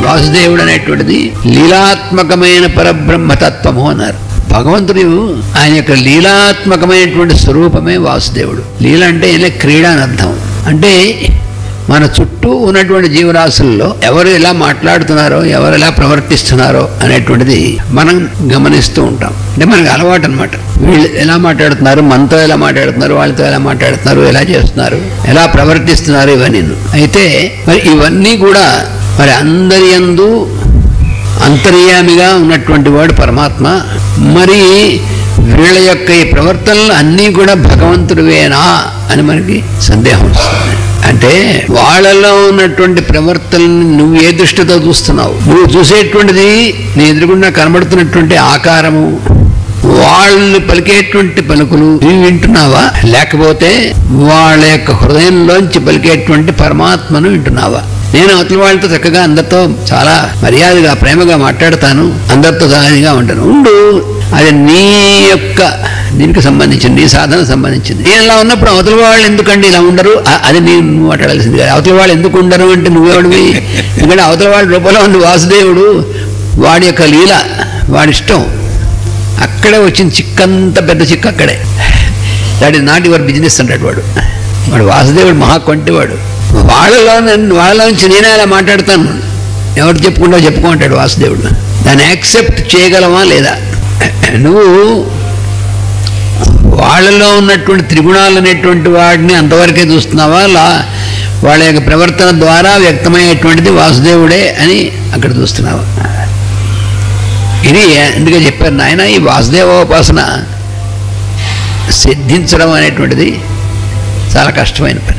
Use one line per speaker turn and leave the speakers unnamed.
వాసుదేవుడు అనేటువంటిది లీలాత్మకమైన పరబ్రహ్మతత్వము అన్నారు. భగవంతుడు ఆయన యొక్క లీలాత్మకమైనటువంటి స్వరూపమే వాసుదేవుడు. లీల అంటే క్రీడ అని అర్థం. అంటే మన చుట్టూ ఉన్నటువంటి జీవరాశుల్లో ఎవరు ఎలా మాట్లాడుతున్నారో, ఎవరు ఎలా ప్రవర్తిస్తున్నారో అనేటువంటిది మనం గమనిస్తూ ఉంటాం. అంటే మనకు అలవాటు అనమాట. వీళ్ళు ఎలా మాట్లాడుతున్నారు, మనతో ఎలా మాట్లాడుతున్నారు, వాళ్ళతో ఎలా మాట్లాడుతున్నారు, ఎలా చేస్తున్నారు, ఎలా ప్రవర్తిస్తున్నారు, ఇవన్నీ. అయితే మరి ఇవన్నీ కూడా మరి అందరి యందు అంతర్యామిగా ఉన్నటువంటి వాడు పరమాత్మ. మరి వీళ్ళ యొక్క ఈ ప్రవర్తనలు అన్నీ కూడా భగవంతుడివేనా అని మనకి సందేహం వస్తుంది. అంటే వాళ్ళలో ఉన్నటువంటి ప్రవర్తనని నువ్వు ఏ దృష్టితో చూస్తున్నావు? నువ్వు చూసేటువంటిది నీ ఎదురుగుండా కనబడుతున్నటువంటి ఆకారము, వాళ్ళు పలికేటువంటి పలుకులు నువ్వు వింటున్నావా, లేకపోతే వాళ్ళ యొక్క హృదయంలోంచి పలికేటువంటి పరమాత్మను వింటున్నావా? నేను అవతల వాళ్ళతో చక్కగా అందరితో చాలా మర్యాదగా ప్రేమగా మాట్లాడతాను, అందరితో సహాయంగా ఉంటాను. ఉండు, అది నీ యొక్క దీనికి సంబంధించింది, నీ సాధన సంబంధించింది. నేను ఇలా ఉన్నప్పుడు అవతల వాళ్ళు ఎందుకండి ఇలా ఉండరు, అది నువ్వు మాట్లాడాల్సింది కాదు. అవతల వాళ్ళు ఎందుకు ఉండరు అంటే నువ్వేవాడివి. ఎందుకంటే అవతల వాళ్ళ రూపంలో ఉంది వాసుదేవుడు, వాడి యొక్క లీల, వాడి ఇష్టం. అక్కడే వచ్చింది చిక్కంత పెద్ద చిక్కు అక్కడే. That is not your business అంటాడు వాడు. వాసుదేవుడు మహా కొంటివాడు. వాళ్ళ నుంచి నేనే అలా మాట్లాడతాను, ఎవరు చెప్పుకుంటావు చెప్పుకుంటాడు వాసుదేవుడు. దాన్ని యాక్సెప్ట్ చేయగలవా లేదా? నువ్వు వాళ్ళలో ఉన్నటువంటి త్రిగుణాలు అనేటువంటి వాడిని అంతవరకే చూస్తున్నావా, వాళ్ళ యొక్క ప్రవర్తన ద్వారా వ్యక్తమయ్యేటువంటిది వాసుదేవుడే అని అక్కడ చూస్తున్నావా? ఇది ఎందుకే చెప్పారు నాయన, ఈ వాసుదేవోపాసన సిద్ధించడం అనేటువంటిది చాలా కష్టమైన పని.